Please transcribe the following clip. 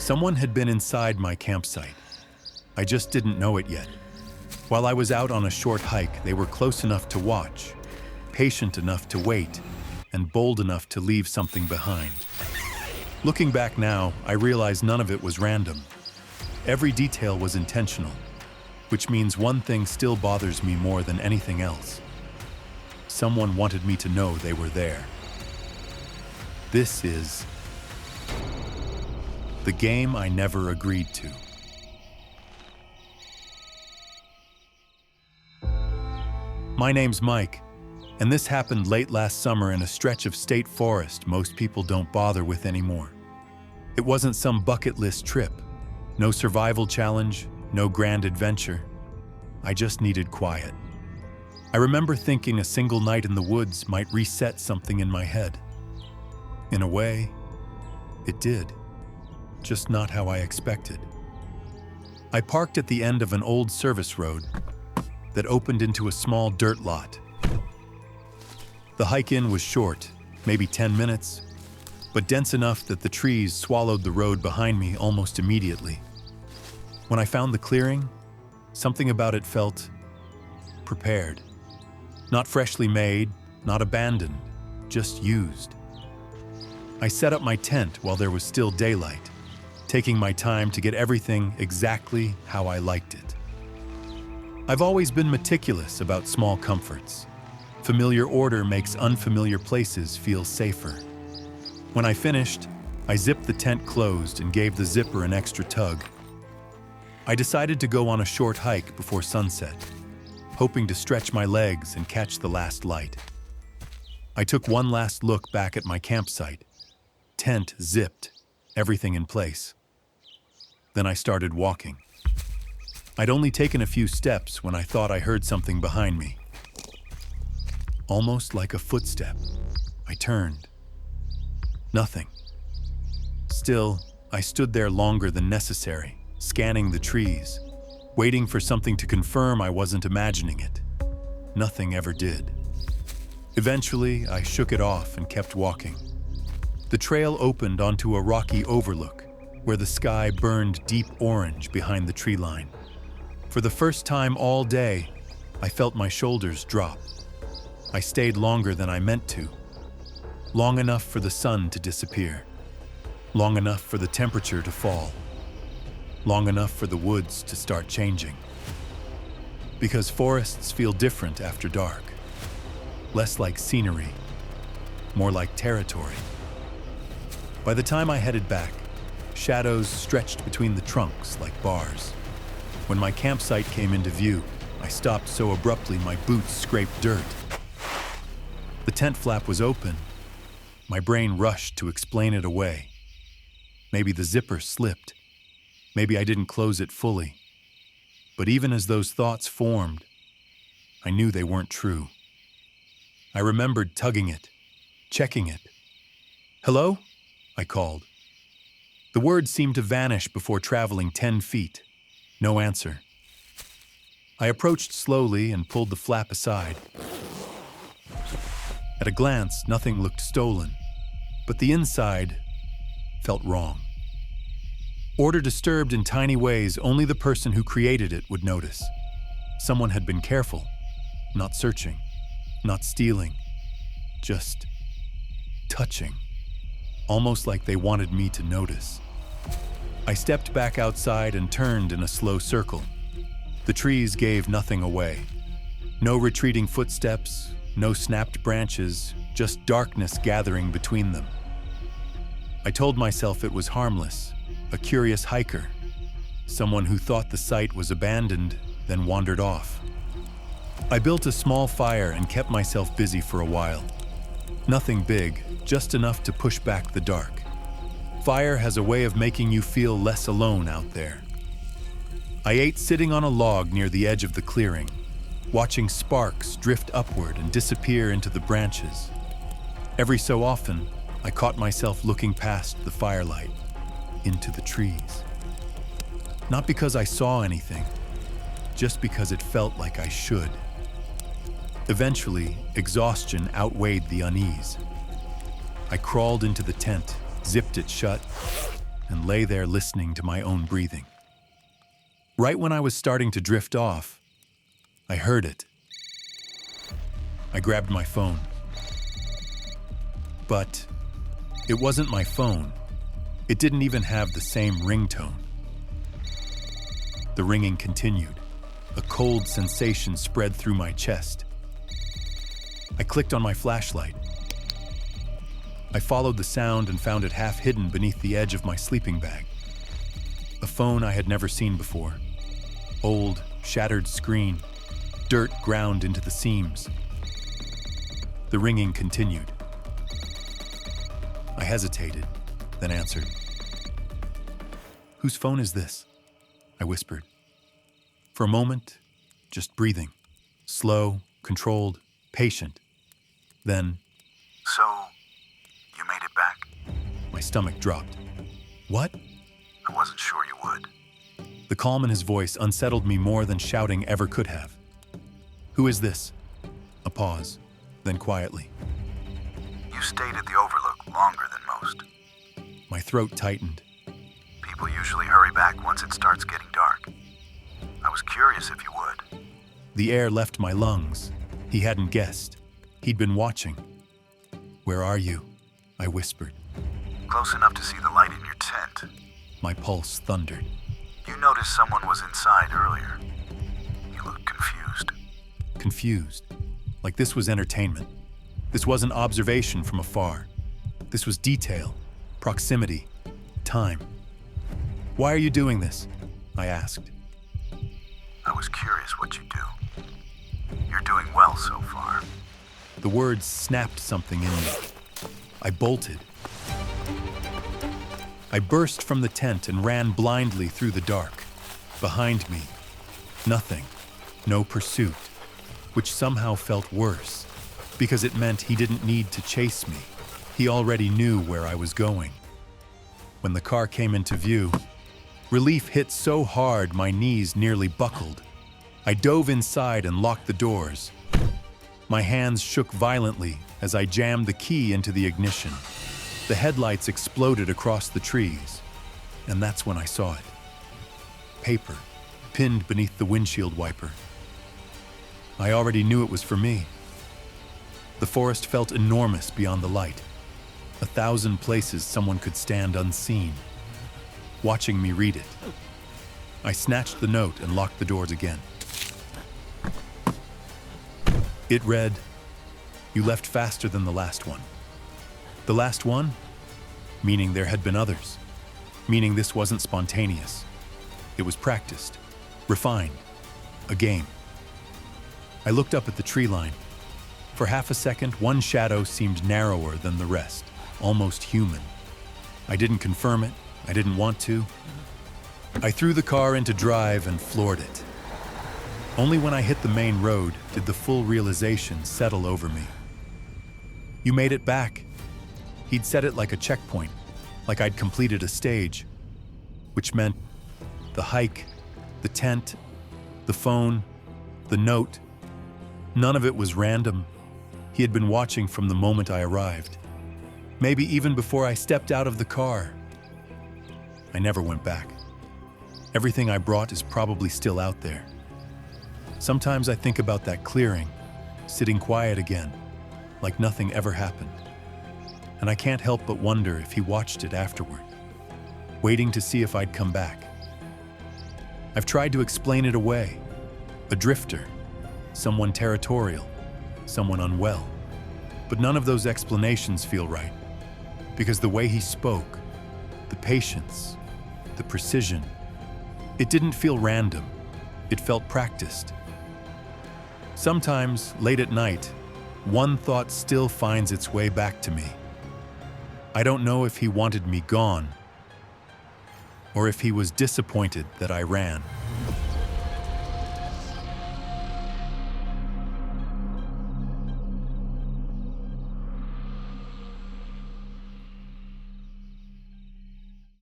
Someone had been inside my campsite. I just didn't know it yet. While I was out on a short hike, they were close enough to watch, patient enough to wait, and bold enough to leave something behind. Looking back now, I realize none of it was random. Every detail was intentional, which means one thing still bothers me more than anything else. Someone wanted me to know they were there. This is the game I never agreed to. My name's Mike, and this happened late last summer in a stretch of state forest most people don't bother with anymore. It wasn't some bucket list trip. No survival challenge, no grand adventure. I just needed quiet. I remember thinking a single night in the woods might reset something in my head. In a way, it did. Just not how I expected. I parked at the end of an old service road that opened into a small dirt lot. The hike in was short, maybe 10 minutes, but dense enough that the trees swallowed the road behind me almost immediately. When I found the clearing, something about it felt prepared. Not freshly made, not abandoned, just used. I set up my tent while there was still daylight, taking my time to get everything exactly how I liked it. I've always been meticulous about small comforts. Familiar order makes unfamiliar places feel safer. When I finished, I zipped the tent closed and gave the zipper an extra tug. I decided to go on a short hike before sunset, hoping to stretch my legs and catch the last light. I took one last look back at my campsite. Tent zipped, everything in place. Then I started walking. I'd only taken a few steps when I thought I heard something behind me. Almost like a footstep. I turned. Nothing. Still, I stood there longer than necessary, scanning the trees, waiting for something to confirm I wasn't imagining it. Nothing ever did. Eventually, I shook it off and kept walking. The trail opened onto a rocky overlook, where the sky burned deep orange behind the tree line. For the first time all day, I felt my shoulders drop. I stayed longer than I meant to. Long enough for the sun to disappear. Long enough for the temperature to fall. Long enough for the woods to start changing. Because forests feel different after dark. Less like scenery, more like territory. By the time I headed back, shadows stretched between the trunks like bars. When my campsite came into view, I stopped so abruptly my boots scraped dirt. The tent flap was open. My brain rushed to explain it away. Maybe the zipper slipped. Maybe I didn't close it fully. But even as those thoughts formed, I knew they weren't true. I remembered tugging it, checking it. "Hello?" I called. The word seemed to vanish before traveling 10 feet. No answer. I approached slowly and pulled the flap aside. At a glance, nothing looked stolen, but the inside felt wrong. Order disturbed in tiny ways only the person who created it would notice. Someone had been careful, not searching, not stealing, just touching, almost like they wanted me to notice. I stepped back outside and turned in a slow circle. The trees gave nothing away. No retreating footsteps, no snapped branches, just darkness gathering between them. I told myself it was harmless, a curious hiker, someone who thought the site was abandoned, then wandered off. I built a small fire and kept myself busy for a while. Nothing big, just enough to push back the dark. Fire has a way of making you feel less alone out there. I ate sitting on a log near the edge of the clearing, watching sparks drift upward and disappear into the branches. Every so often, I caught myself looking past the firelight, into the trees. Not because I saw anything, just because it felt like I should. Eventually, exhaustion outweighed the unease. I crawled into the tent, zipped it shut, and lay there listening to my own breathing. Right when I was starting to drift off, I heard it. I grabbed my phone. But it wasn't my phone. It didn't even have the same ringtone. The ringing continued. A cold sensation spread through my chest. I clicked on my flashlight. I followed the sound and found it half hidden beneath the edge of my sleeping bag. A phone I had never seen before. Old, shattered screen, dirt ground into the seams. The ringing continued. I hesitated, then answered. "Whose phone is this?" I whispered. For a moment, just breathing. Slow, controlled, patient. Then, "So, you made it back?" My stomach dropped. "What?" "I wasn't sure you would." The calm in his voice unsettled me more than shouting ever could have. "Who is this?" A pause, then quietly. "You stayed at the Overlook longer than most. My throat tightened. People usually hurry back once it starts getting dark. I was curious if you would." The air left my lungs. He hadn't guessed. He'd been watching. "Where are you?" I whispered. "Close enough to see the light in your tent." My pulse thundered. "You noticed someone was inside earlier. You looked confused." Confused. Like this was entertainment. This wasn't observation from afar. This was detail, proximity, time. "Why are you doing this?" I asked. "I was curious what you do. You're doing well so far." The words snapped something in me. I bolted. I burst from the tent and ran blindly through the dark. Behind me, nothing, no pursuit, which somehow felt worse, because it meant he didn't need to chase me. He already knew where I was going. When the car came into view, relief hit so hard my knees nearly buckled. I dove inside and locked the doors. My hands shook violently as I jammed the key into the ignition. The headlights exploded across the trees, and that's when I saw it. Paper, pinned beneath the windshield wiper. I already knew it was for me. The forest felt enormous beyond the light. 1,000 places someone could stand unseen, watching me read it. I snatched the note and locked the doors again. It read, "You left faster than the last one." The last one? Meaning there had been others. Meaning this wasn't spontaneous. It was practiced, refined, a game. I looked up at the tree line. For half a second, one shadow seemed narrower than the rest, almost human. I didn't confirm it. I didn't want to. I threw the car into drive and floored it. Only when I hit the main road did the full realization settle over me. "You made it back." He'd said it like a checkpoint, like I'd completed a stage, which meant the hike, the tent, the phone, the note. None of it was random. He had been watching from the moment I arrived. Maybe even before I stepped out of the car. I never went back. Everything I brought is probably still out there. Sometimes I think about that clearing, sitting quiet again, like nothing ever happened. And I can't help but wonder if he watched it afterward, waiting to see if I'd come back. I've tried to explain it away. A drifter, someone territorial, someone unwell. But none of those explanations feel right, because the way he spoke, the patience, the precision, it didn't feel random. It felt practiced. Sometimes, late at night, one thought still finds its way back to me. I don't know if he wanted me gone, or if he was disappointed that I ran.